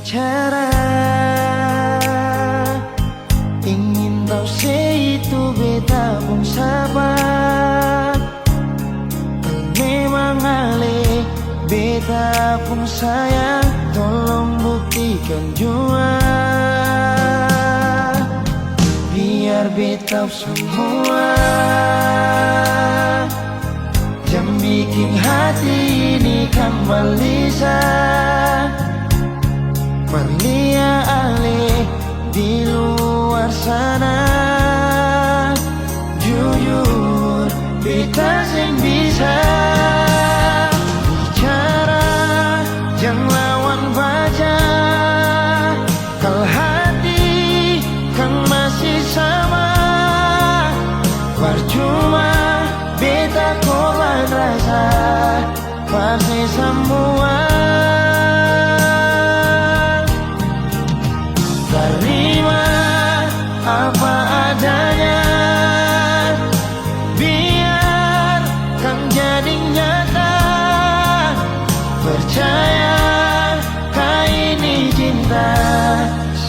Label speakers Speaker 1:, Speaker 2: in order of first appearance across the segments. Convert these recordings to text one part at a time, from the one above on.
Speaker 1: bicara, ingin tahu itu beta pun sabar. Memang ale beta pun sayang, tolong buktikan jua. Biar beta semua jam bikin hati ini kembali Perlia ale di luar sana. Jujur beta sing bisa bicara, jangan lawan baca. Kalau hati kan masih sama, percuma beta korban rasa pasti semua. Terima apa adanya, biar kan jadi nyata. Percaya kau ini cinta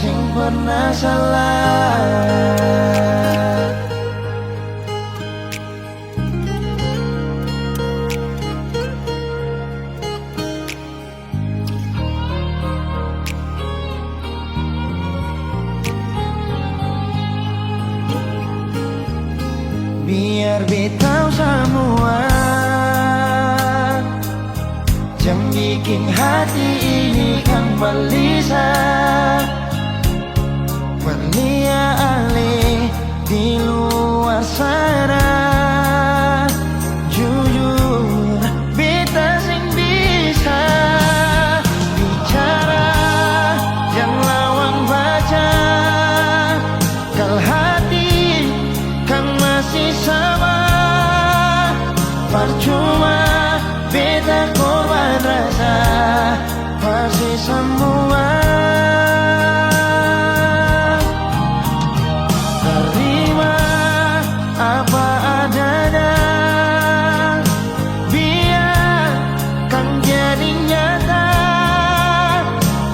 Speaker 1: sing pernah salah. Biar beta semua jam bikin hati ini kembali Perlia ale di luar sana. Jujur beta sing bisa bicara, jangan lawan baca. Kalau hati kan masih sama, percuma beta korban rasa pasti semua. Terima apa adanya, biar kan jadi nyata.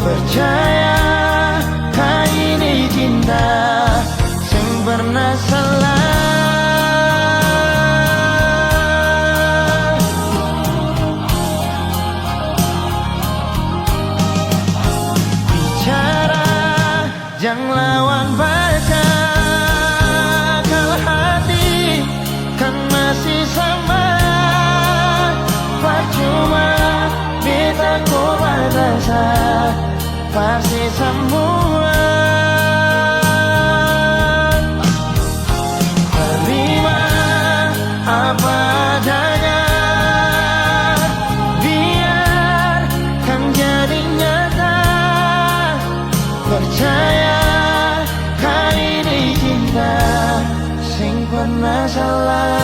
Speaker 1: Percaya kau ini cinta sing pernah salah. Jangan lawan baca, kalau hati kan masih sama. Percuma beta korban rasa pasti semua. Terima apa adanya, biar kan jadi nyata. Percaya kau ini cinta sing pernah salah.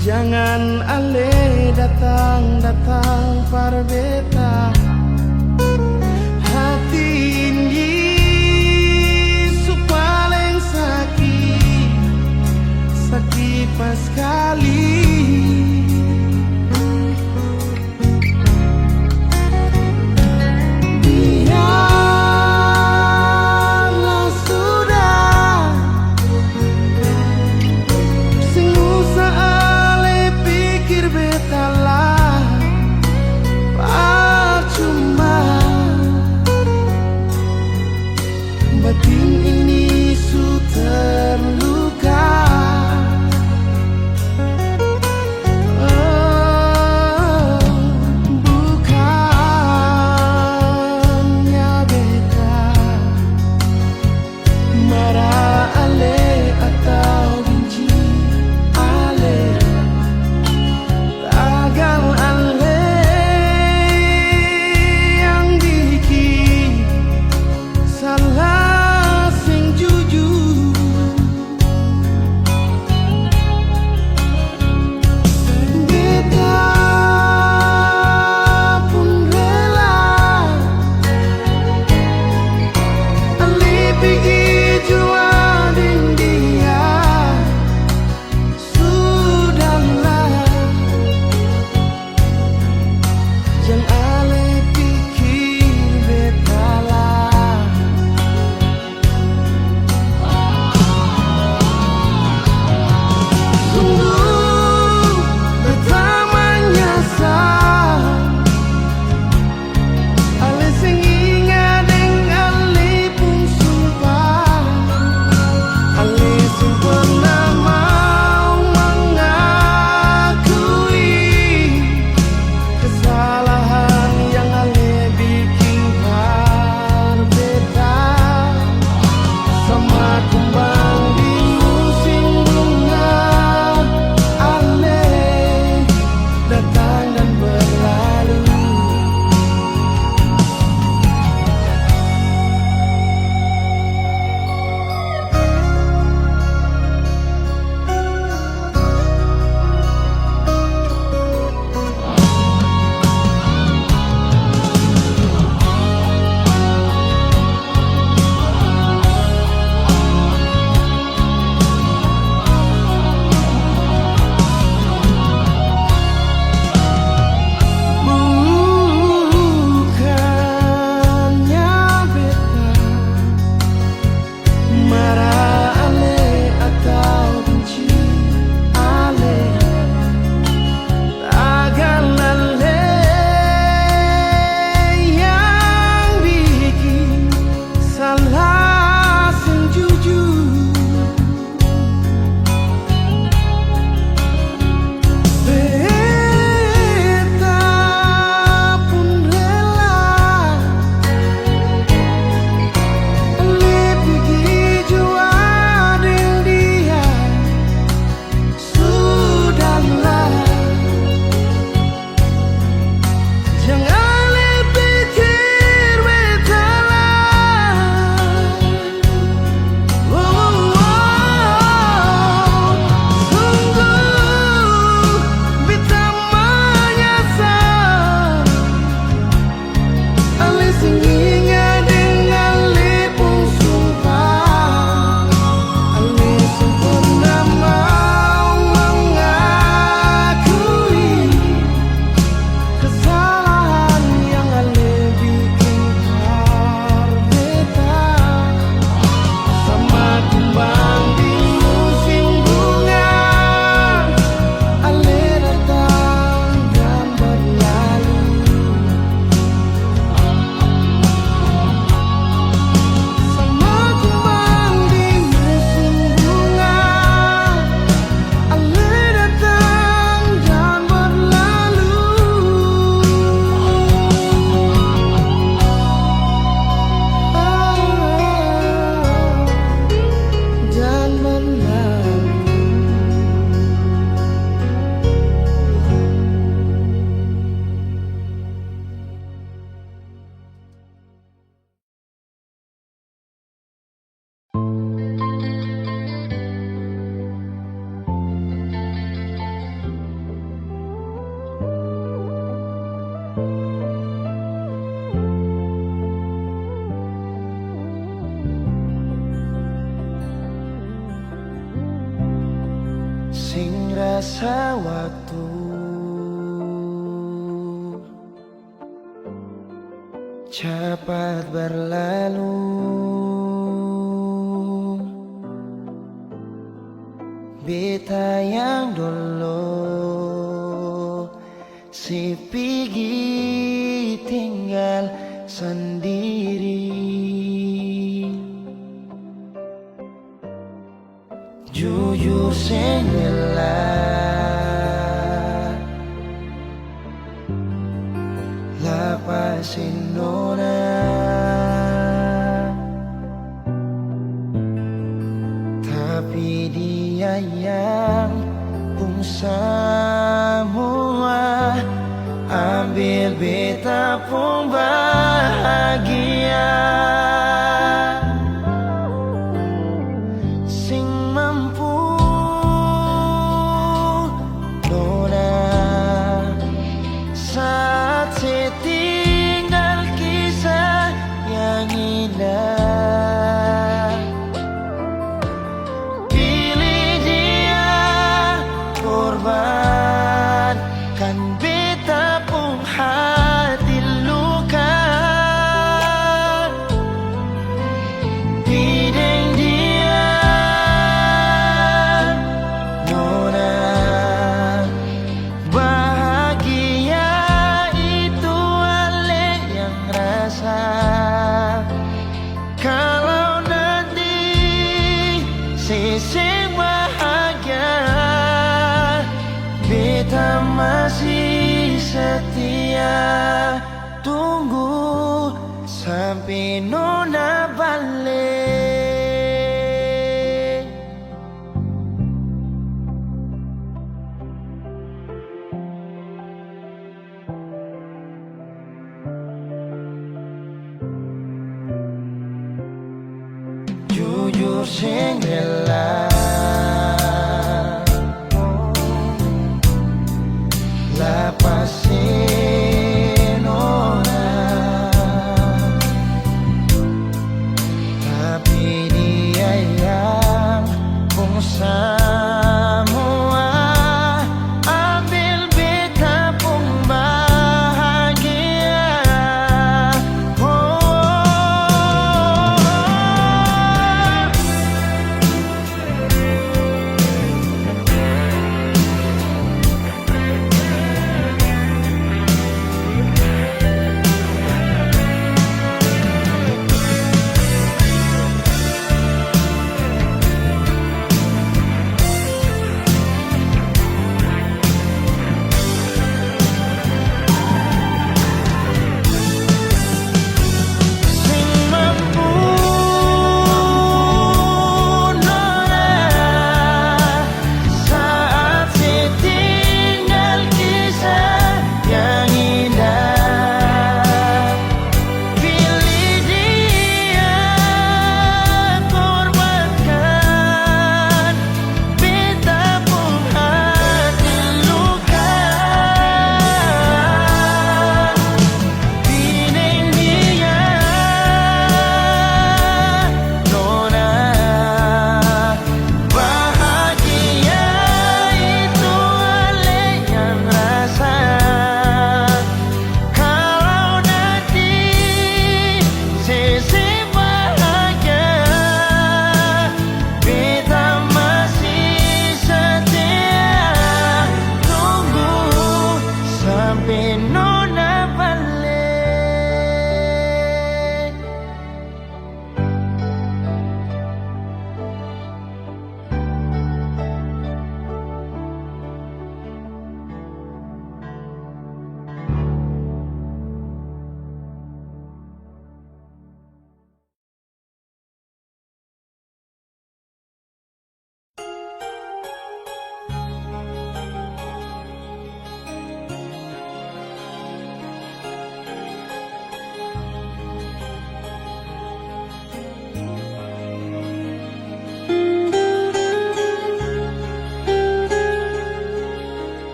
Speaker 1: Jangan ale datang para beta. Hati ini paling sakit pas sekali. sing rasa waktu cepat berlalu. Beta yang dulu si pergi tinggal sendiri. Jujur senggelar lapasin nona, tapi dia yang pun semua ambil beta pun bahagia. Sing mampu nona saat setinggal kisah yang indah. Pilih dia korbankan beta pun hati luka. Bideng dia nona bahagia itu ale yang rasa. Kalau nanti seseng bahagia, beta masih setia tunggu sampai nona balik. Jujur senggelar lapasin orang, tapi dia yang pun semua ambil beta pun bahagia.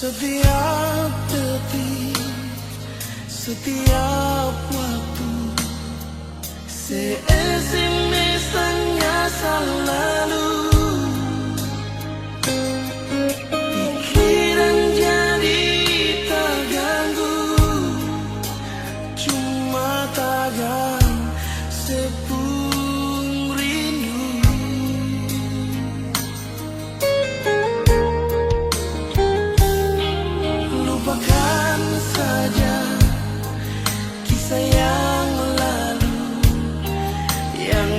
Speaker 1: Setiap detik
Speaker 2: setiap waktu. SMS tanya selalu, pikiran jadi terganggu, cuma tagan sepung rindu. Lupakan saja kisah yang lalu yang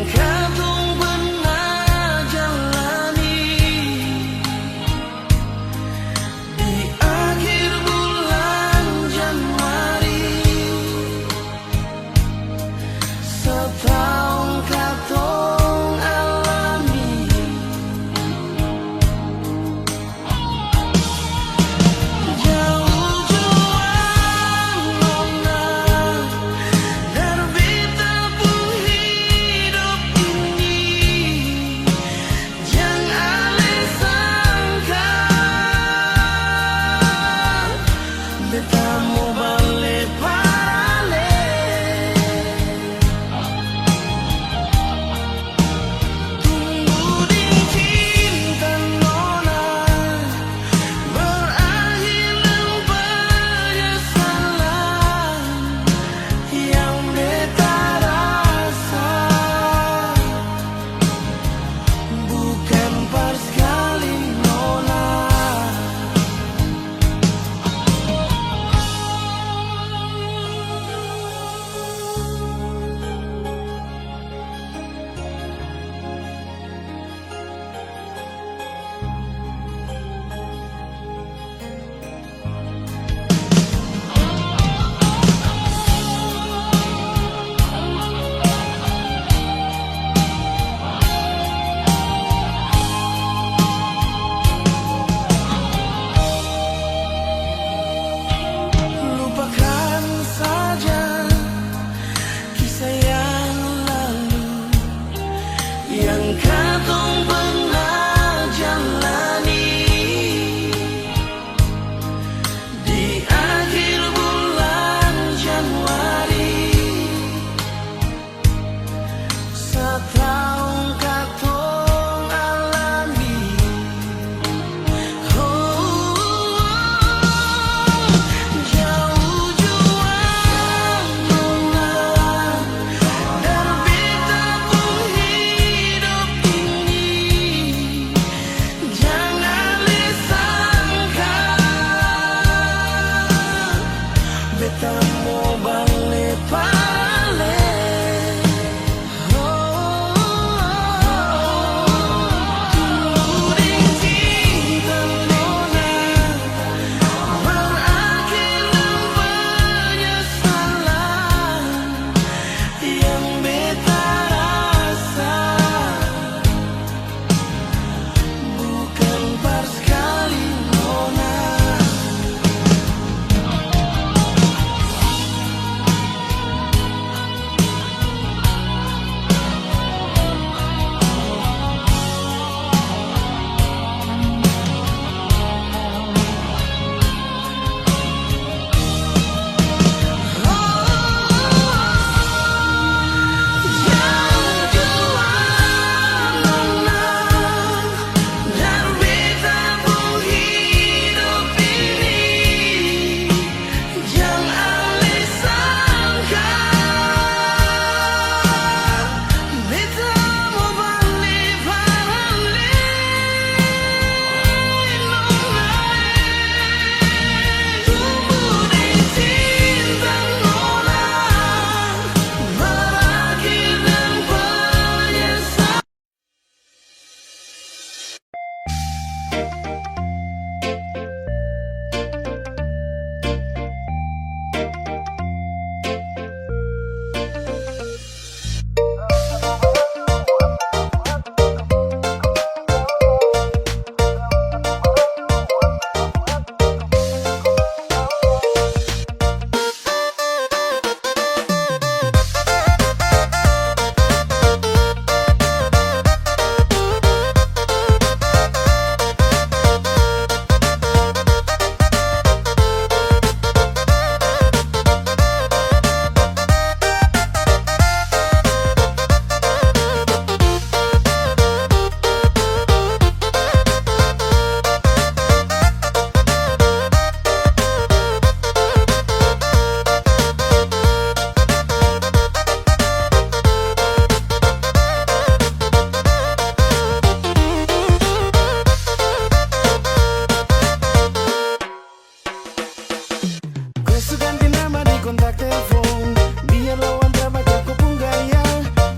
Speaker 2: kontak telepon, biar lawan terbaca kau pun gaya.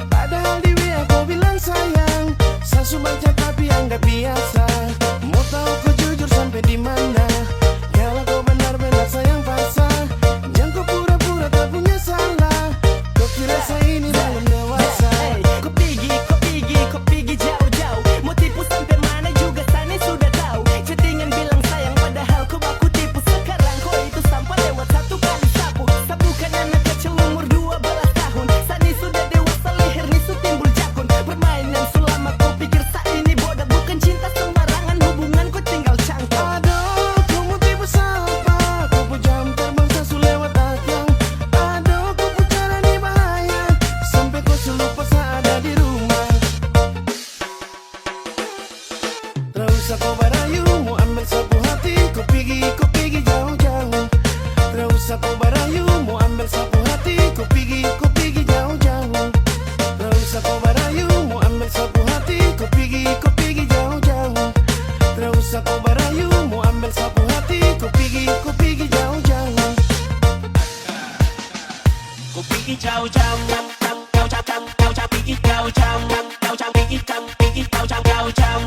Speaker 2: Padahal di WA kau bilang sayang, sasu baca tapi anggap biasa. Mau tahu kau jujur sampai di mana? Kalau kau benar-benar sayang pasang, jangan kau pura-pura tak punya salah. Kau kira saya ini belum dewasa.
Speaker 3: Kau pergi jauh-jauh. Mau tipu sampai mana juga sana sudah tahu. Chattingan bilang sayang padahal kau baku tipu. Sekarang kau itu sampah lewat satu kali sapu. Bukan anak kecil umur 12 tahun. Sani sudah dewasa leher nih timbul jakun. Permainan sulama kau pikir saat ini bodoh. Bukan cinta sembarangan, hubungan kau tinggal cangkok.
Speaker 2: Aduh, kau mau tipu siapa? Kau pun jam terbang sasu lewat akang. Aduh, kau pun cara ini bahaya, sampai kau lupa saat ada di rumah. Tak usah kau berayu, mau ambil sapu hati. Kau pergi jauh-jauh. Tak usah kau berayu, mau ambil sapu hati. Kau pergi jauh-jauh. Tak usah kau berayu, mau ambil sapu hati. Kau pergi jauh-jauh. Tak usah kau berayu, mau ambil sapu hati. Kau pergi jauh-jauh.
Speaker 3: Kau pergi jauh-jauh, jauh-jauh, pergi jauh-jauh, jauh-jauh, pergi jauh-jauh, pergi jauh-jauh, jauh-jauh,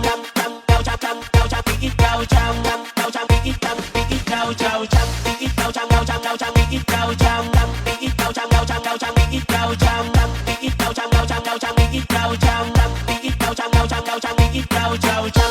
Speaker 3: pergi jauh-jauh, jauh-jauh, pergi jauh-jauh, pergi jauh-jauh, pergi jauh-jauh, jauh-jauh, pergi jauh-jauh, pergi jauh-jauh, jauh-jauh, pergi jauh-jauh, pergi jauh-jauh, jauh-jauh, pergi jauh-jauh, pergi jauh-jauh, jauh-jauh, pergi jauh-jauh.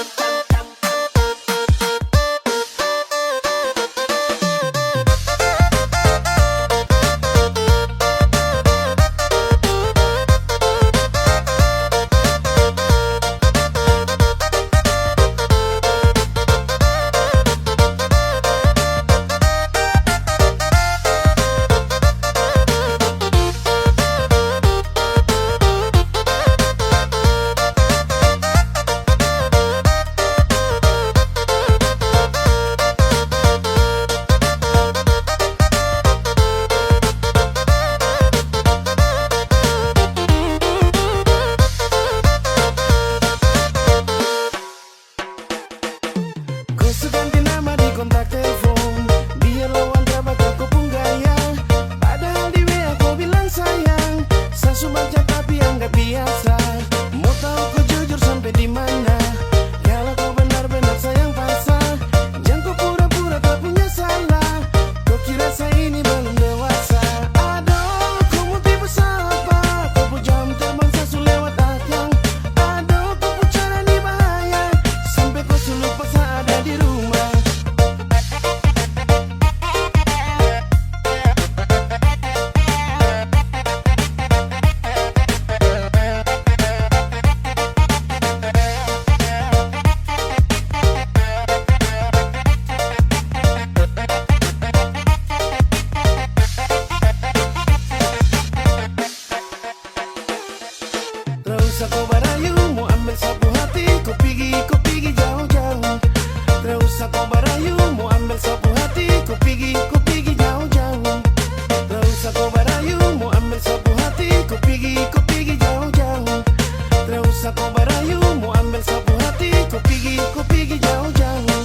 Speaker 2: Kau seganti nama di kontak telepon, biar lawan terbaca kau pun gaya. Padahal di WA kau bilang sayang, sasu baca tapi anggap biasa. Mau tahu kau jujur sampai di mana? Kalau kau benar-benar sayang pasang, jangan kau pura-pura tak punya salah. Kau kira saya ini belum dewasa. Aduh, kau mau tipu siapa? Kau pun jam terbang sasu lewat akang. Aduh, kau pun cara ini bahaya, sampai kau lupa saat ada di rumah. Tak usah kau berayu, mau ambil sapu hati. Kau pergi jauh-jauh. Tak usah kau berayu, mau ambil sapu hati. Kau pergi jauh-jauh. Tak usah kau berayu, mau ambil sapu hati. Kau pergi jauh-jauh. Tak usah kau berayu, mau ambil sapu hati. Kau pergi jauh-jauh.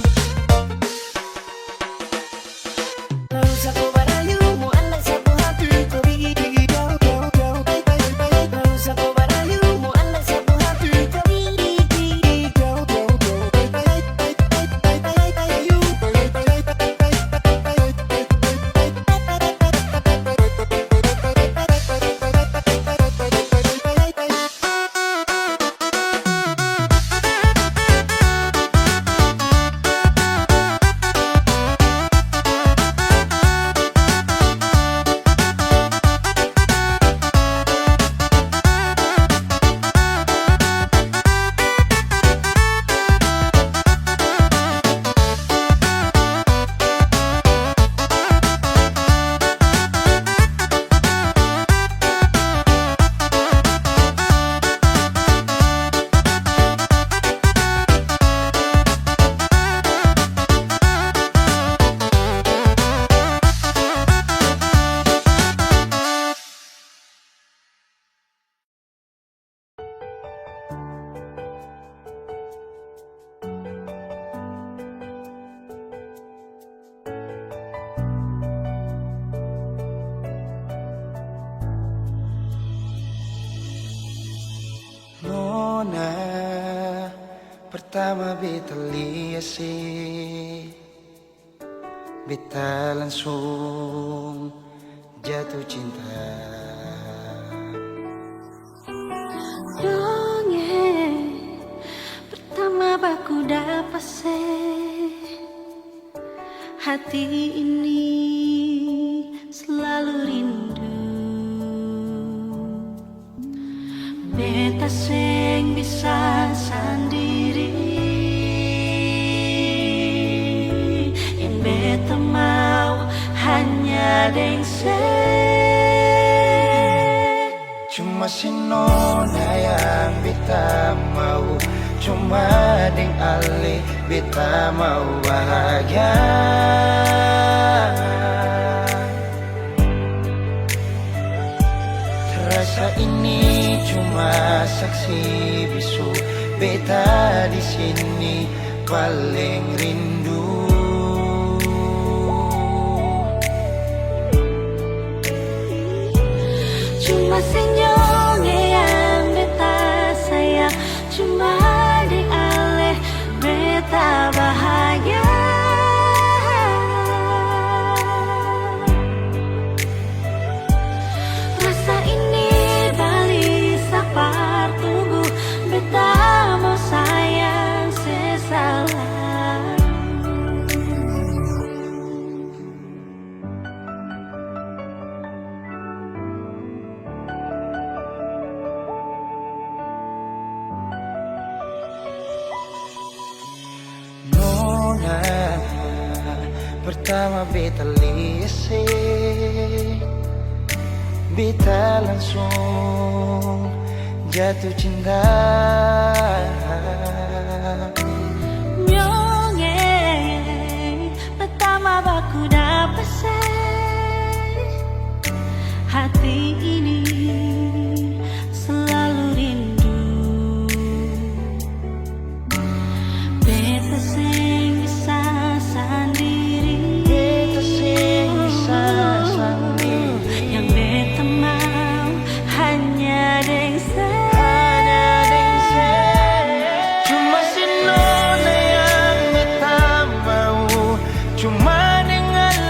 Speaker 2: Tak usah kau berayu, mau ambil sapu hati. Kau pergi jauh-jauh. Tak usah kau berayu, mau ambil sapu hati. Kau pergi jauh-jauh.
Speaker 1: Pertama beta lihat beta langsung jatuh cinta.
Speaker 4: Dongeng pertama baku dapat hati ini selalu rindu. Beta sing bisa sendiri, yang beta mau hanya deng
Speaker 1: Cuma si nona yang beta mau, cuma deng ale beta mau bahagia. Rasa ini cuma saksi bisu, beta di sini paling rindu.
Speaker 4: Cuma senyum yang beta sayang, cuma di aleh beta bahagia. Rasa ini balik sapar tunggu, beta mau sayang sesalah.
Speaker 1: Nona, pertama beta lihat beta langsung jatuh cinta.
Speaker 4: Nyongeng pertama baku dapat hati ini selalu rindu. Beta sing bisa sendiri,
Speaker 1: Beta sing bisa sendiri,
Speaker 4: yang beta mau hanya deng
Speaker 1: cuma si nona yang beta mau, cuma dengan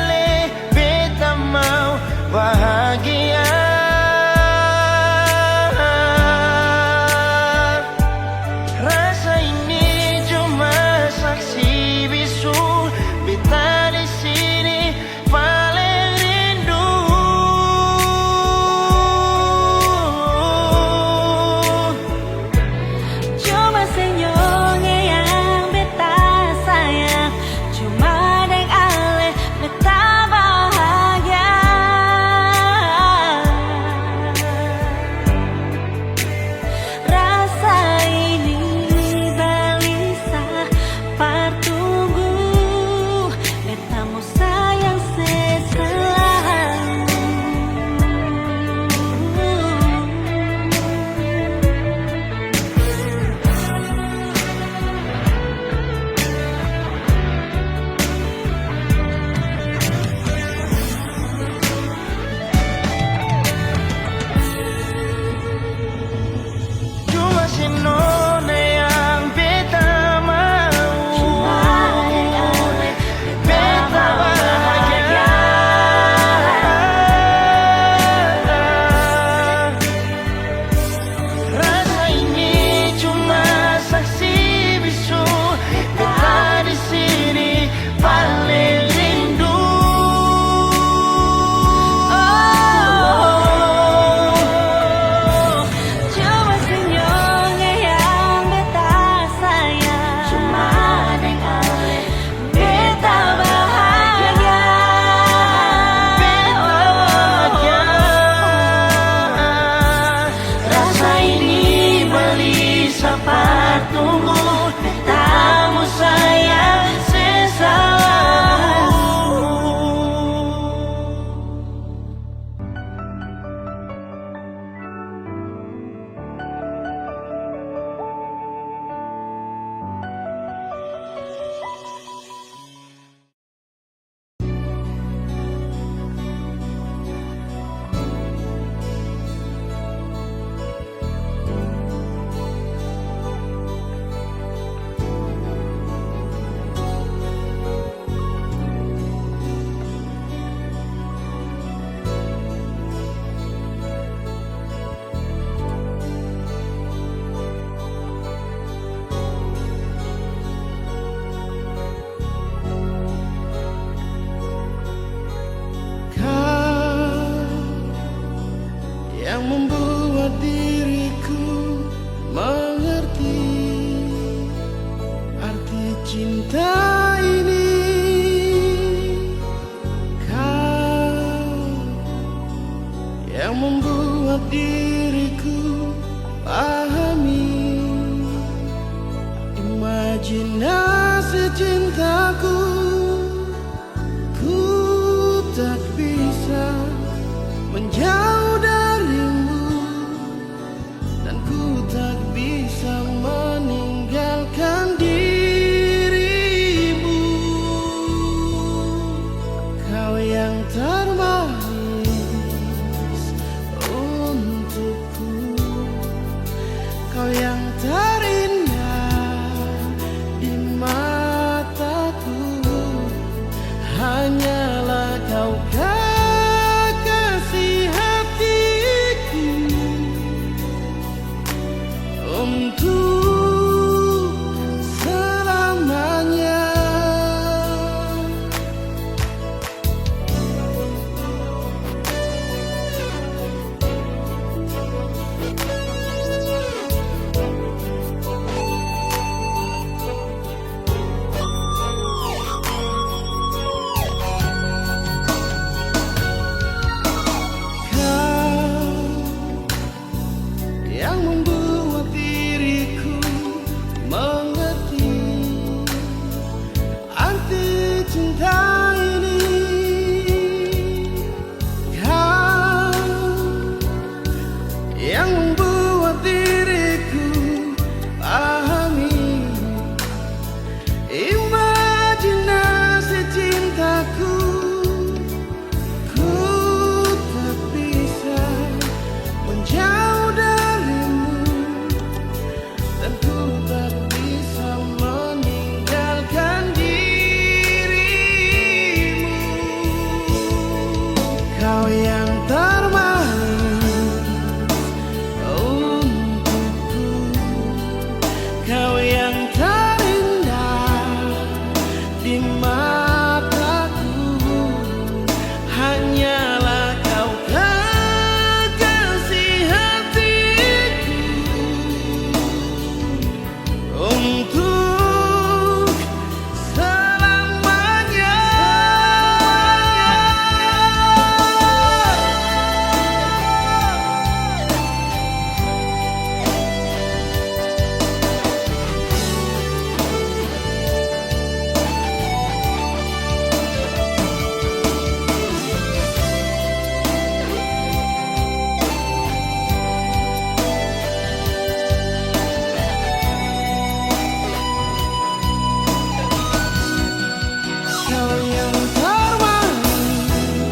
Speaker 2: yang membuat diriku pahami imajinasi cintaku. Ku tak bisa menjauh darimu, dan ku tak bisa meninggalkan dirimu. Kau yang termanis untukku, kau yang terindah di mataku. Hanyalah kau kekasih hatiku, untuk selamanya. Yang membuat diriku mengerti arti cinta ini. Kau yang membuat diriku pahami imajinasi cintaku. Ku tak bisa menjauh darimu, dan ku tak bisa meninggalkan dirimu. Kau yang termanis untukku, kau yang terindah di mataku. Hanyalah kau kekasih hatiku, untuk selamanya. Kau yang termanis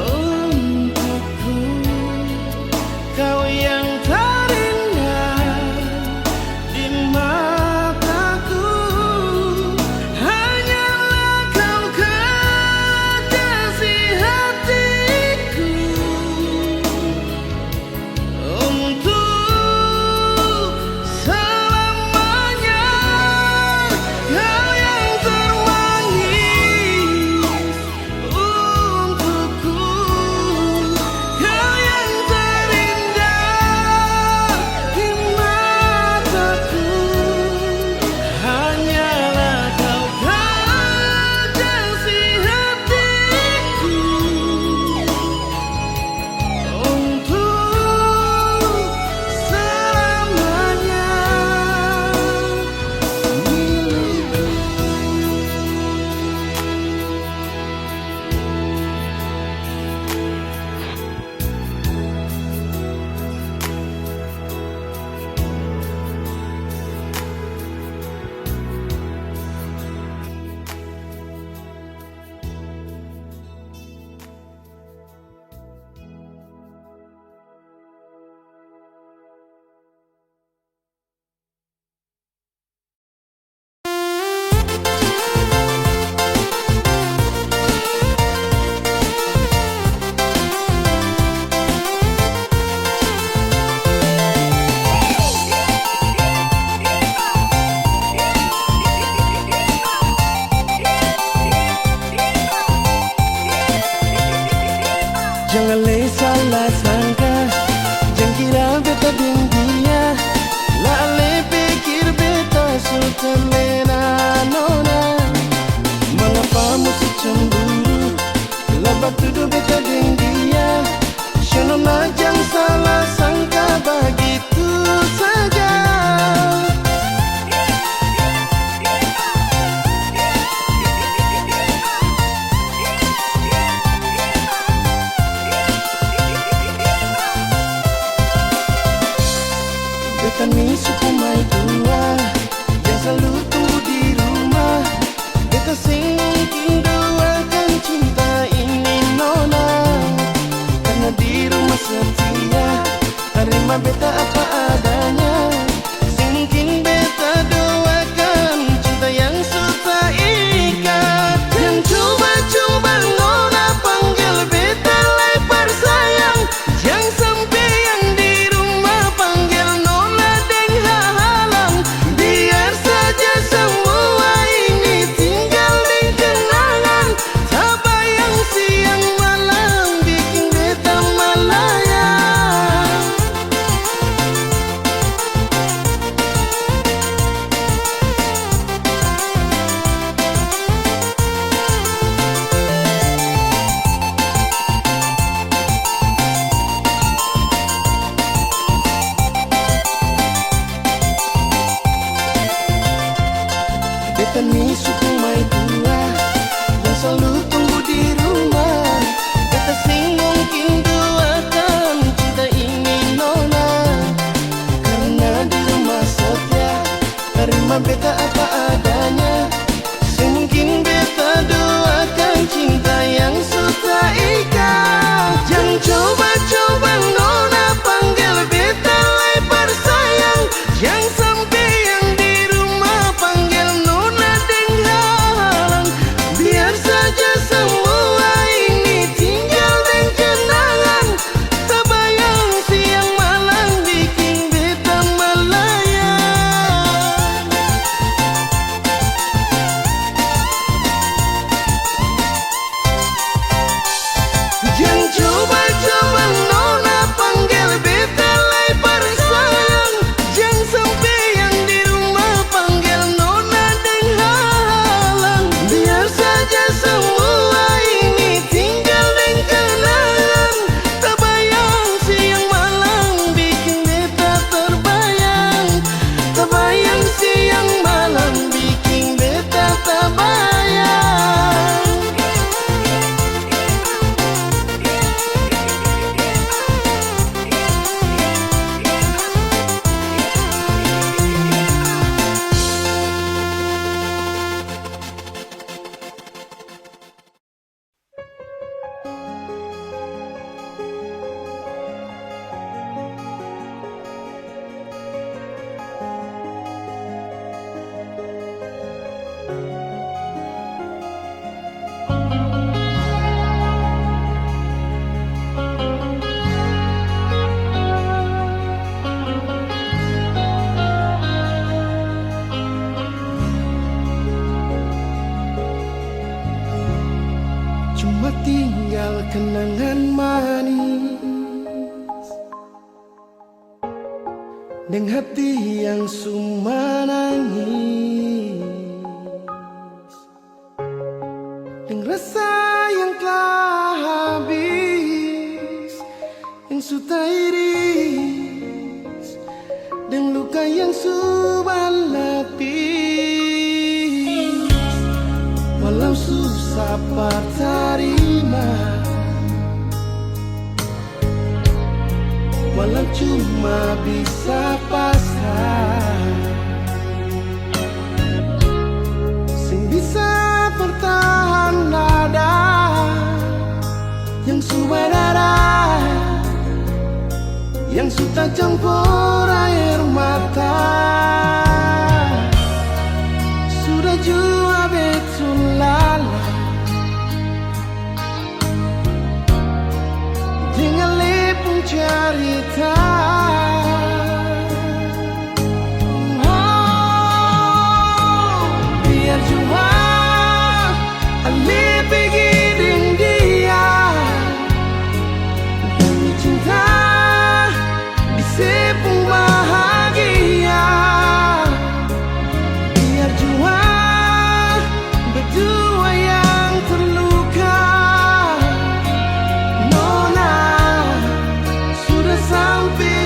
Speaker 2: untukku, kau yang terindah di mataku. Hanyalah kau kekasih hatiku, untuk selamanya. Kau yang termanis untukku, kau yang terindah di mataku. Hanyalah kau kekasih hatiku, untuk selamanya. Jangan le salah sangka, jangan kira beta deng dia. Lale pikir beta sultan lena nona. Mengapa mesti cemburu, lebat tuduh beta deng dia. terima beta apa adanya. Sing mungkin beta doakan cinta yang suka ikat. Yang coba-coba nona panggil beta lebar sayang. Jangan sampai yang di rumah panggil nona deng halang. Biar saja semua ini tinggal di kenangan. Tak bayang siang malam bikin beta melayang. Beta ni suku mai tua yang selalu tunggu di rumah. Beta sing mungkin doakan cinta ini nona, karena di rumah setia terima beta apa adanya. Sing mungkin beta doakan cinta yang suka ikat. Jangan coba-coba nona panggil beta lebar sayang. Jangan sampai yang di rumah panggil nona deng halang. Biar saja semua ini tinggal deng kenangan. Tak bayang siang malam bikin beta melayang. Jangan coba-coba nona panggil beta lebar sayang. Jangan sampai yang di rumah panggil nona deng halang. Biar saja semua ini tinggal deng kenangan. Tak bayang siang malam bikin beta terbayang. Tak bayang siang malam bikin beta terbayang. Cuma tinggal kenangan manis deng hati yang suma nangis, deng rasa yang telah habis, yang sudah iris, deng luka yang sudah lapis. Walau susah terima, walau cuma bisa pasrah, sing bisa bertahan nada yang sudah darah, yang sudah campur air mata. Sudah jua betul lala dengan lepung cerita. Biar jua ale pergi dengan dia demi cinta di sepung bahagia. Biar jua berdua yang terluka. Nona sudah sampai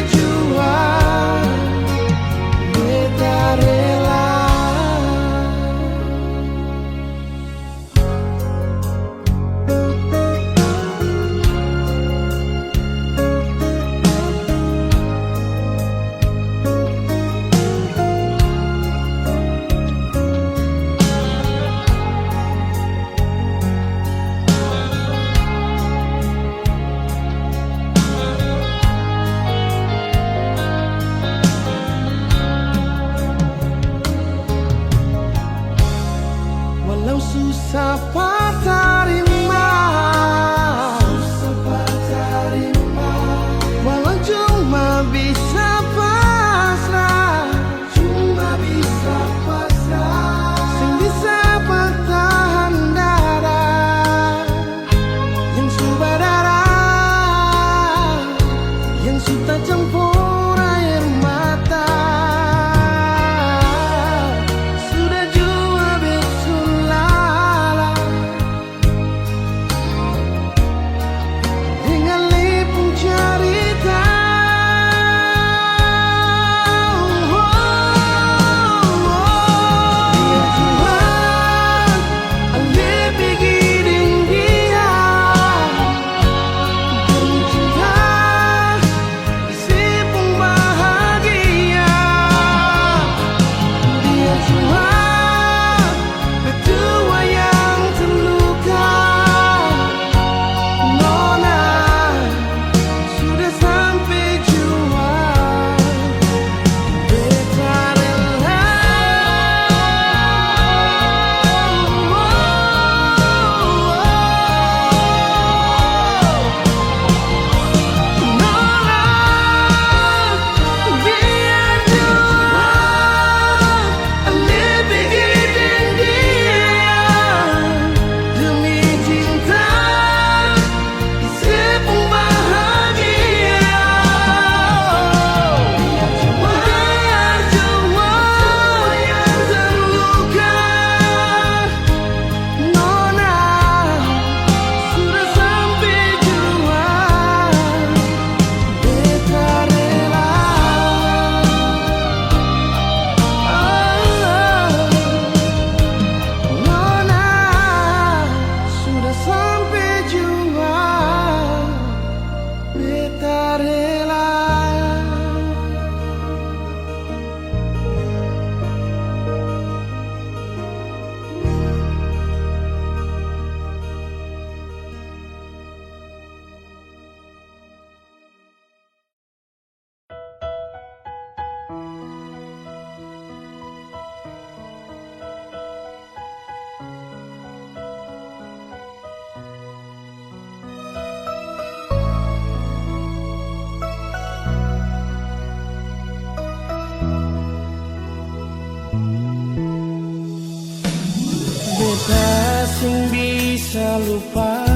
Speaker 2: bisa lupa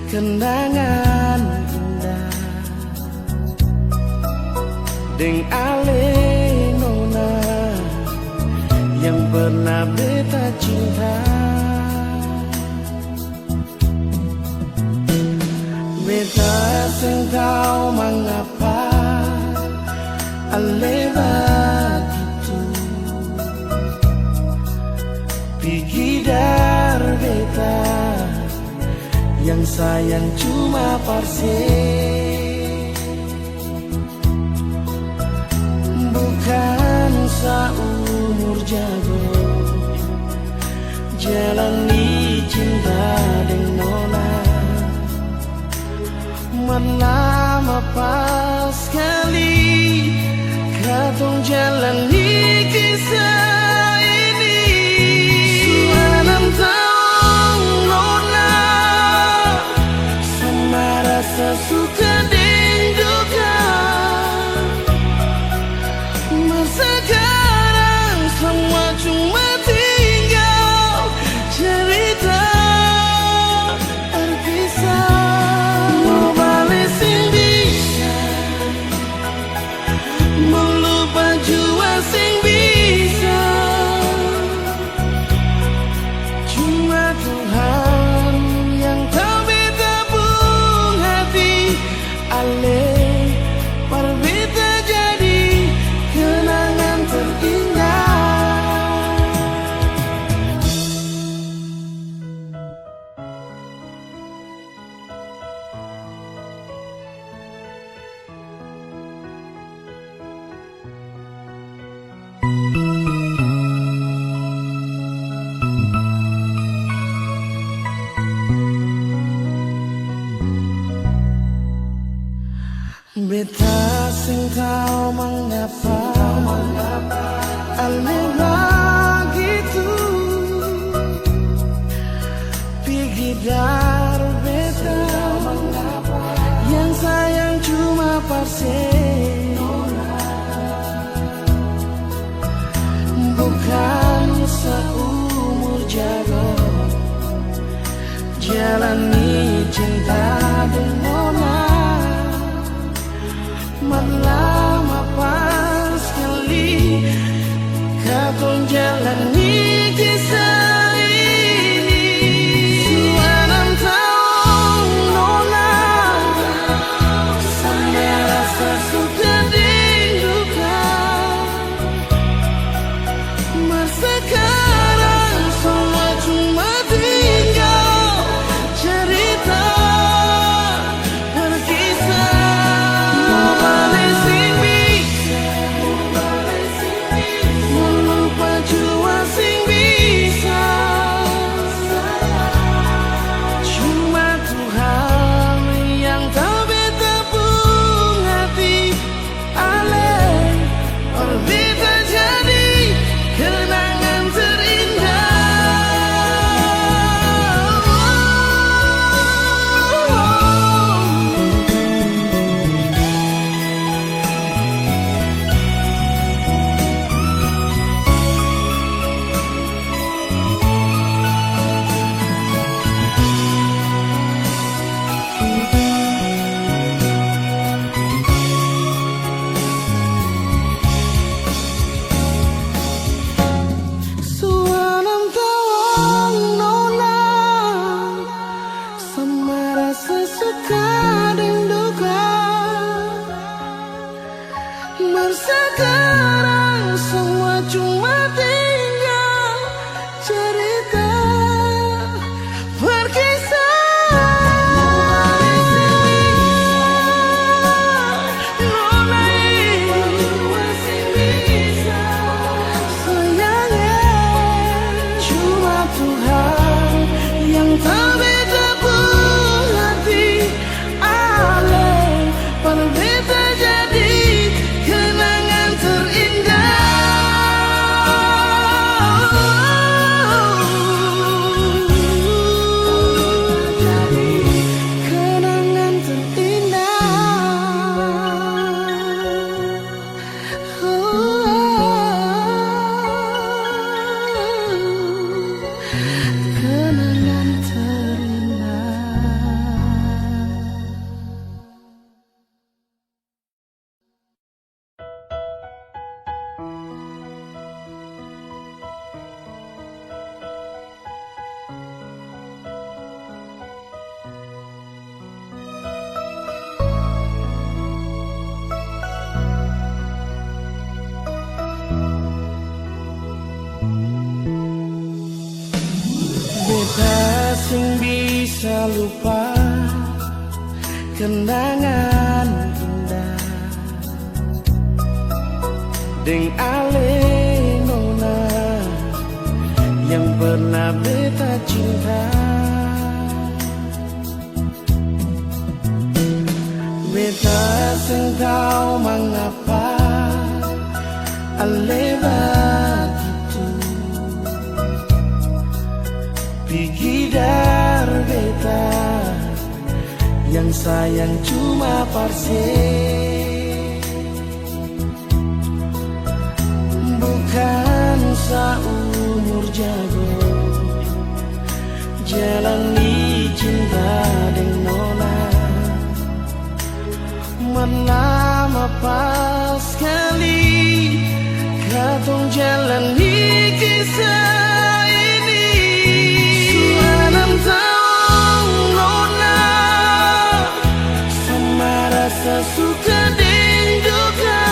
Speaker 2: kenangan indah deng ale nona yang pernah beta cinta. Beta sing tahu mengapa ale begitu pikir beta yang sayang cuma parse, bukan seumur jago jalani cinta dengan nona. Lama pas sekali katong jalani kisah ini. Sudah 6 tahun nona sama rasa suka dan duka. Masa sekarang semua cuma tinggal cerita terpisah. Beta sing tahu mengapa ale begitu pikir beta yang sayang cuma parse, bukan seumur jago jalani cinta dengan nona. Lama pas sekali katong jalani kisah ini. Sudah 6 tahun nona sama rasa suka dan duka. Masa sekarang semua cuma tinggal cerita berkisah. Sekarang semua cuma tinggal cerita berkisah. Nona masih bisa sayangnya cuma Tuhan yang tak beda pun hati ale berbeda jadi kenangan terindah. bisa lupa kenangan indah deng ale nona yang pernah beta cinta. Beta seng tahu mengapa ale begitu pikir beta yang sayang cuma parse, bukan seumur jago jalani cinta dengan nona. Menama pas sekali katong jalani kisah ini. Suanam tahu nona sama rasa suka dan duka.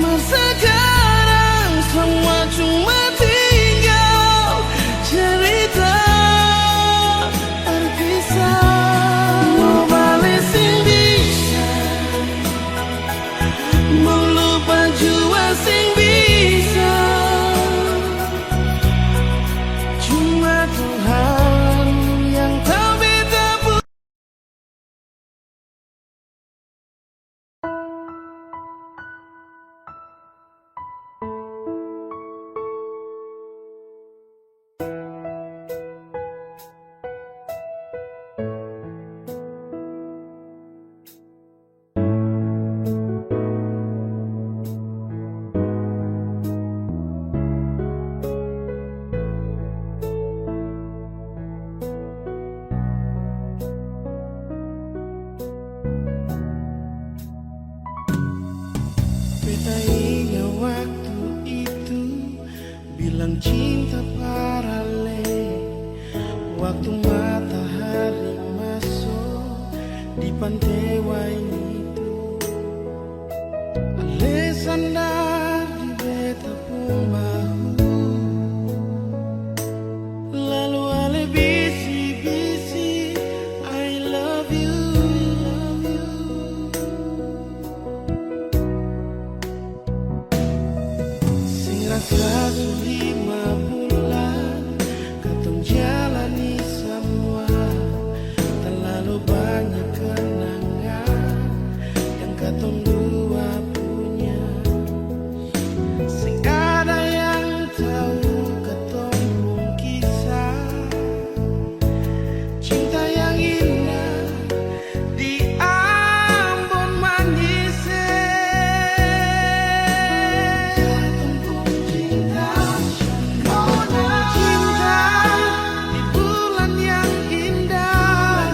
Speaker 2: Mas sekarang semua cuma tinggal cerita terpisah. Mau balik sing bisa, mau lupa jua sing bisa. Cuma Tuhan yang tahu beta pun. Beta ingat waktu itu bilang cinta paralel. Waktu matahari masuk di pantai Waini itu, ale sandar di beta pun bahu. Lalu ale bisi-bisi I love you, love you. Sing rasa 5 bulan katong jalani semua, terlalu banyak kenangan yang katong dua punya. Sing ada yang tahu katong pun kisah cinta yang indah di Ambon manis. Katong pun cinta, katong cinta di bulan yang indah,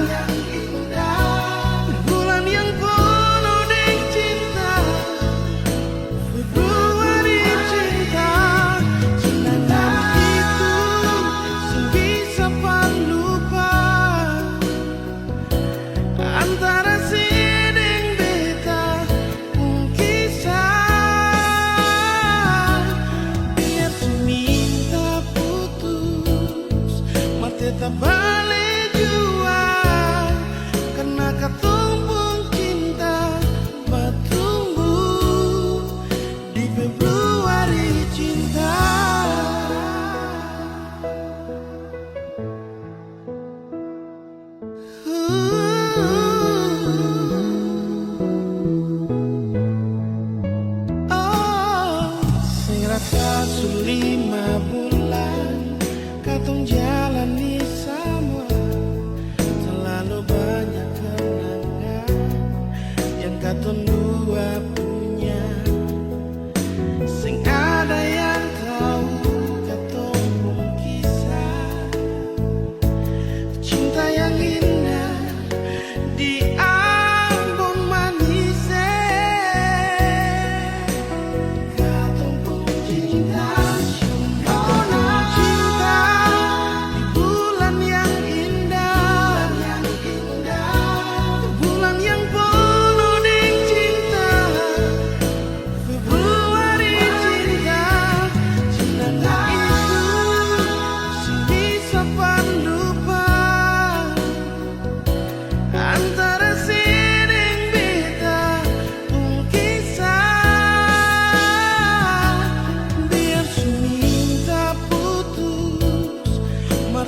Speaker 2: bulan yang penuh dengan cinta. Februari cinta, cinta itu sing bisa lupa antara si deng beta pun kisah. Biar minta putus mati tetap balik jua, karena katong pun cinta bertumbuh di Februari cinta. Sing rasa 5 bulan katong jalani sama, terlalu banyak kenangan yang katong dua punya. Sing ada yang tahu katong pun kisah cinta yang indah di Ambon manis. Katong pun cinta, katong cinta di bulan yang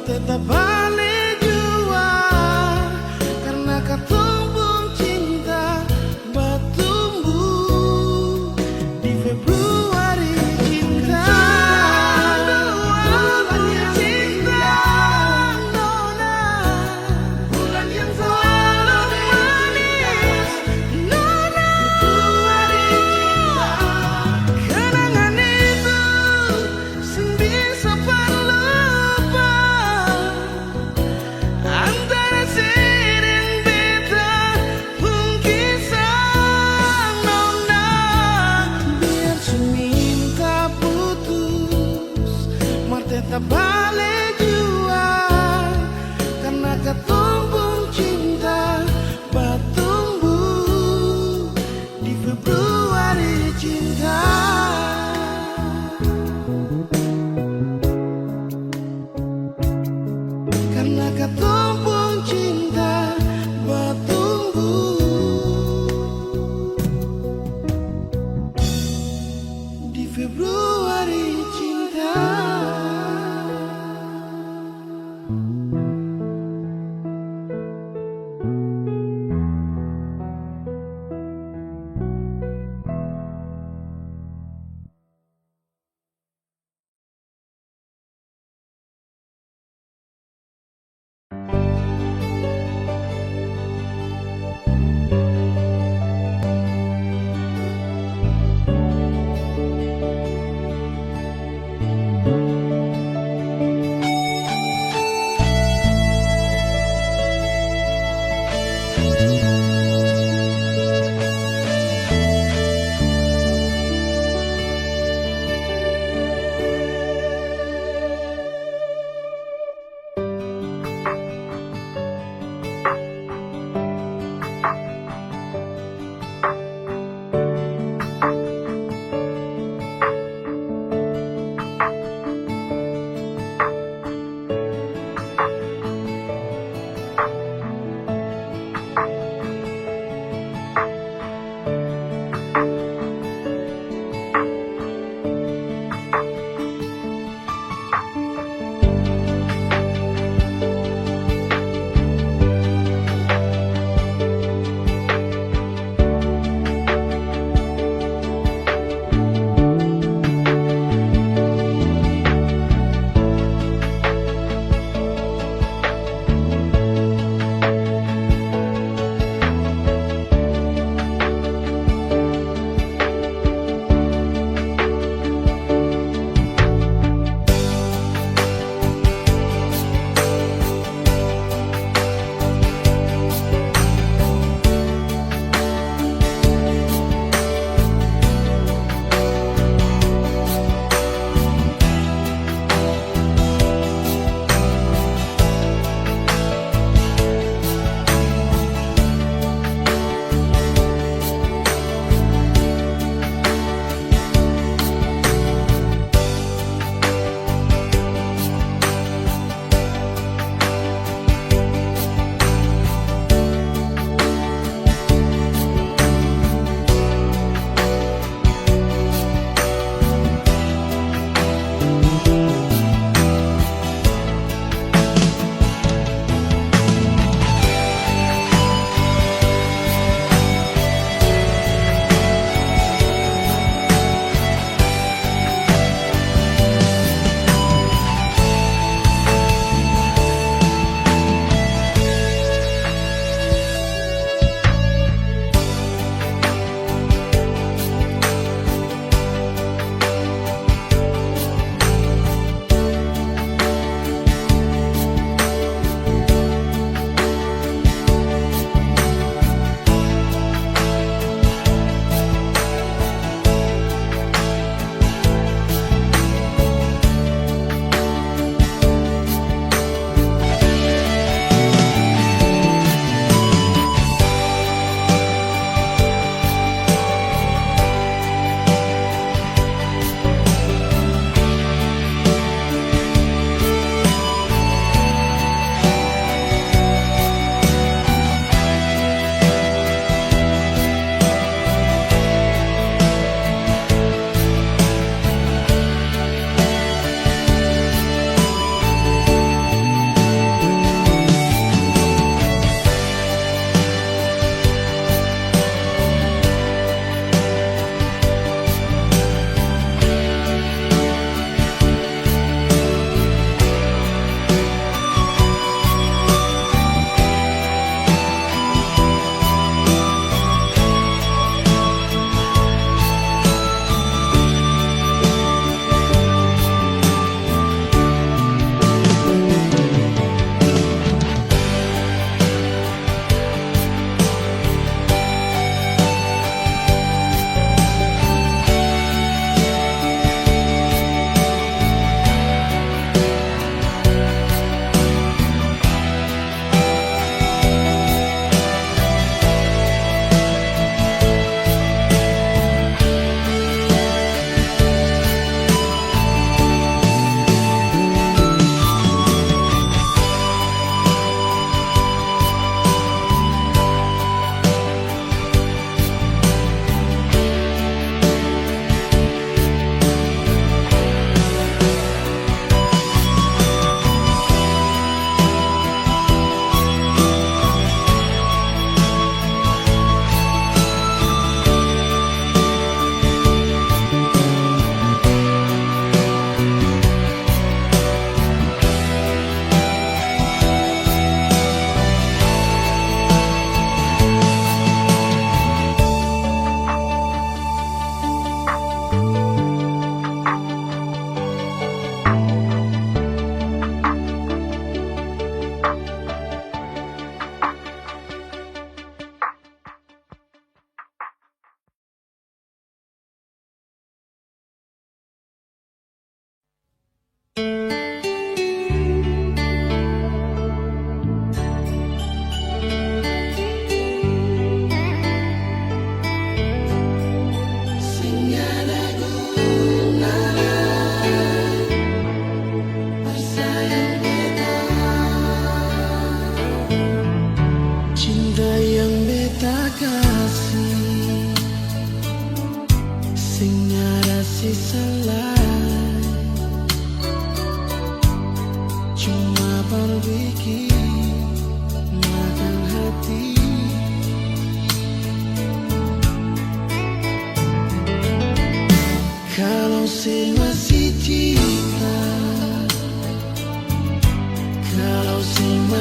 Speaker 2: tetap balik jua karena ketumbung cinta bertumbuh di Februari cinta. Bulan yang cinta, nona, bulan yang selalu manis, nona. Februari cinta, kenangan itu sing bisa lupa antara sering beta pun kisah nona. Biar seminta putus mar tetap balik jua karena ketumbung cinta bertumbuh di Februari cinta. Karena ketumbung cinta bertumbuh di Februari cinta.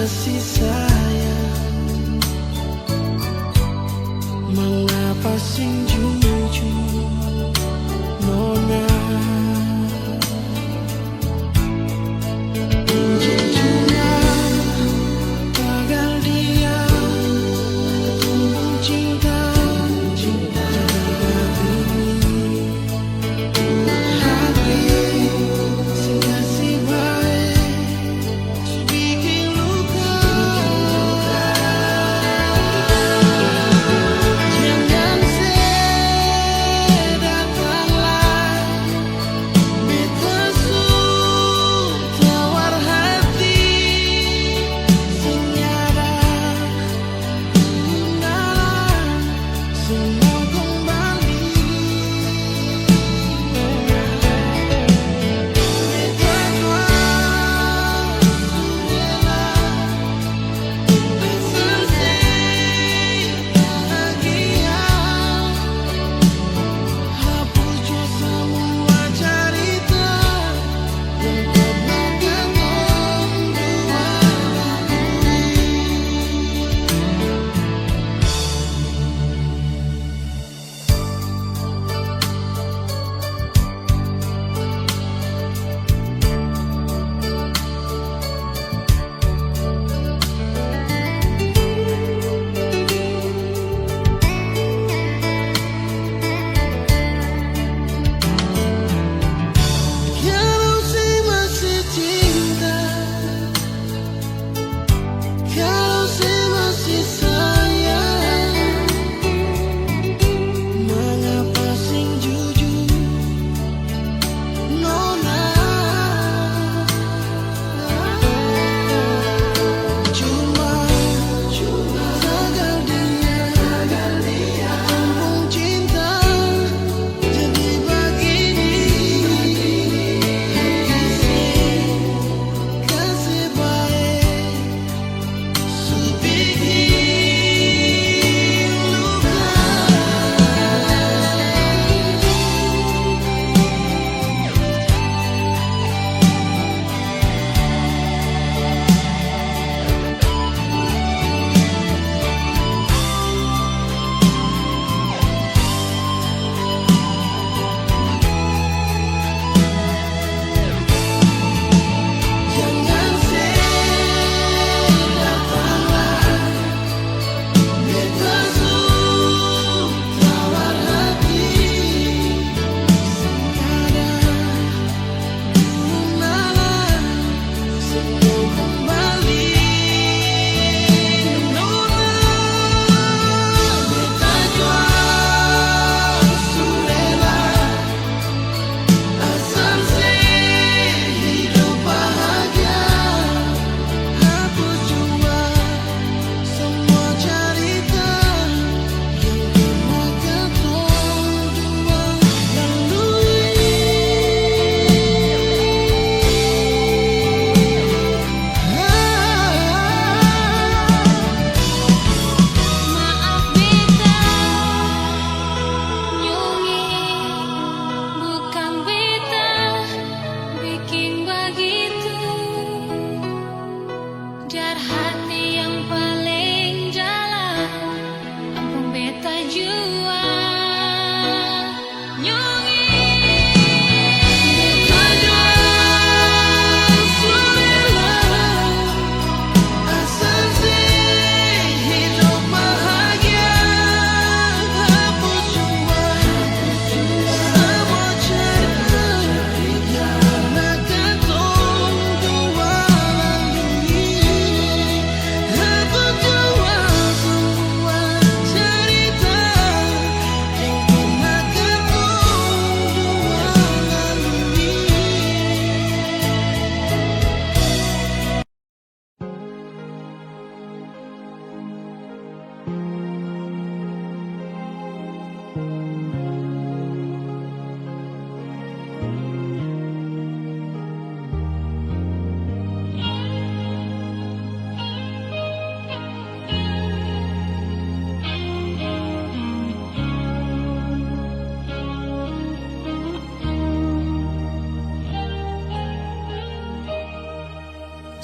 Speaker 2: kasih sayang, mengapa sing jujur nona.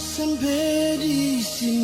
Speaker 2: Sampai di sini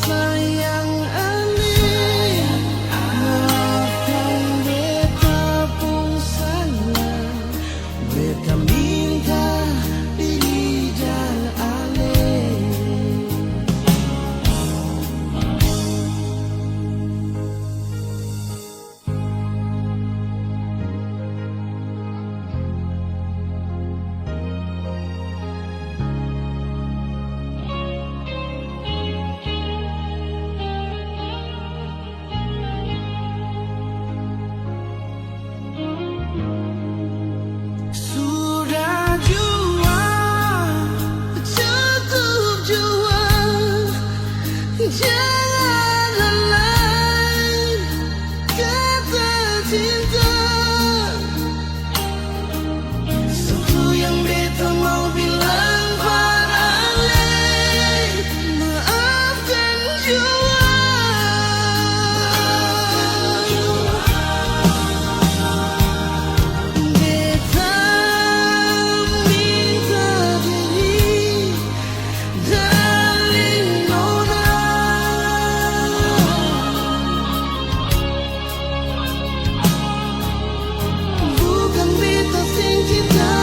Speaker 2: sayang Ali, maafkan beta pun salah, beta minta diri dan Ale. Sudah jua, cukup jua, jangan lalai kata cinta. Satu yang beta mau bilang pada Ale, maafkan jua. Beta minta diri dari nona. Bukan beta sing cinta,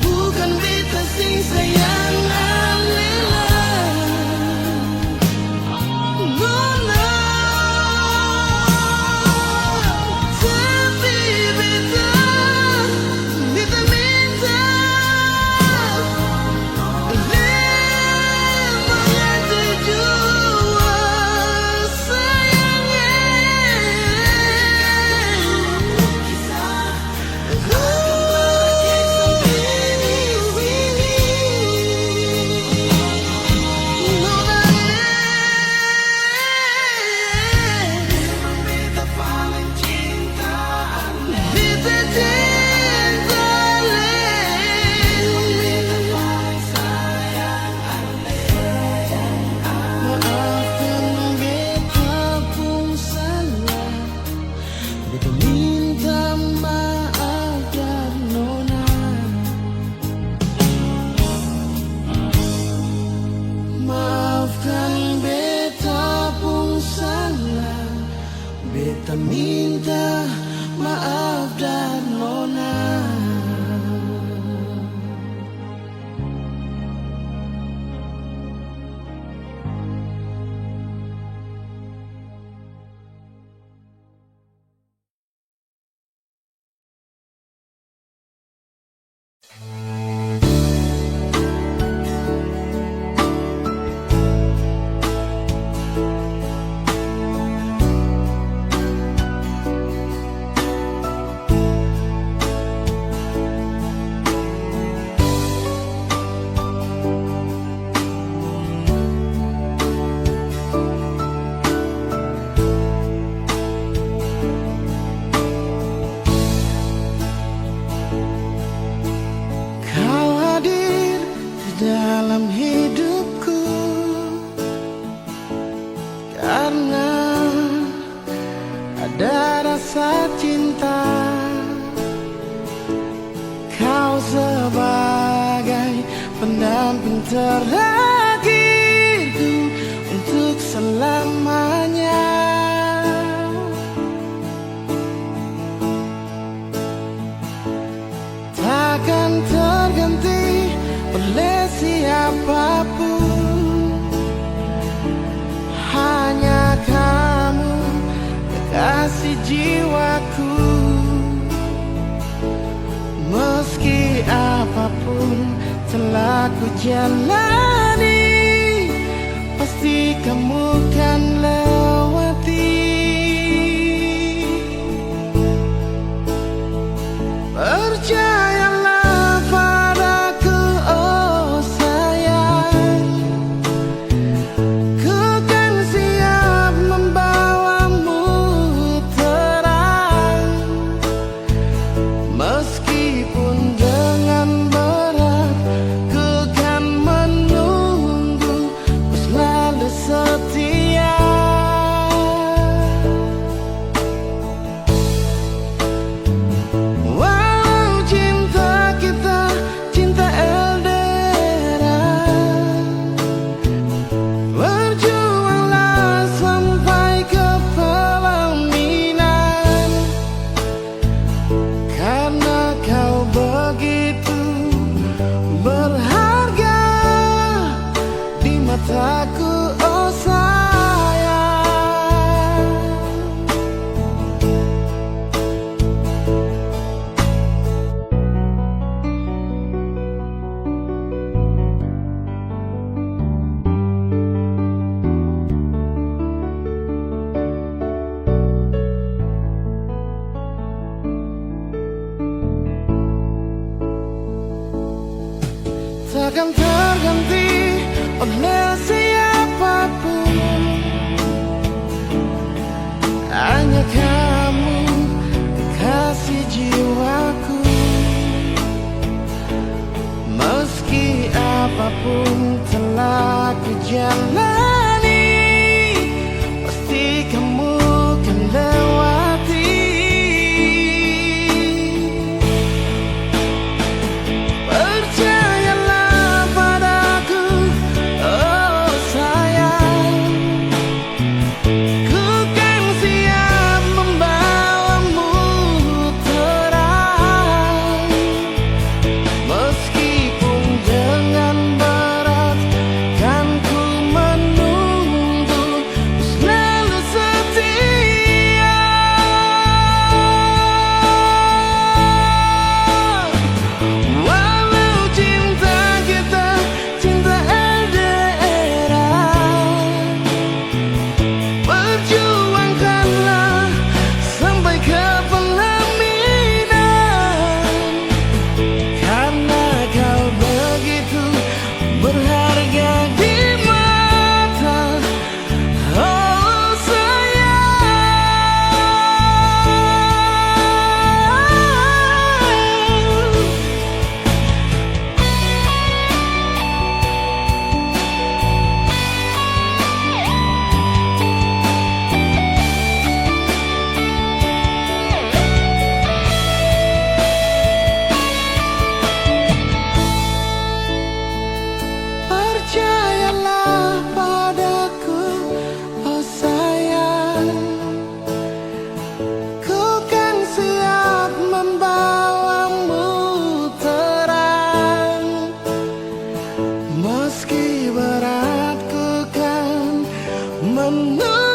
Speaker 2: bukan beta sing sayang Alela. Nona, tapi beta minta mengerti jua sayangnya. Maafkan beta pun salah, beta minta maaf dan nona. Maafkan beta pun salah, beta minta maaf dan nona. Kau hadir di dalam hidupku karena ada rasa cinta. Kau sebagai pendamping terakhirku untuk selamanya. Takkan terganti oleh siapapun, hanya kamu kekasih jiwaku. Meski apapun telah ku jalani, pasti kamu kan lewati. Percayalah padaku, oh sayang, ku kan siap membawamu terang. Meskipun dengan berat, ku kan menunggu. Menunggu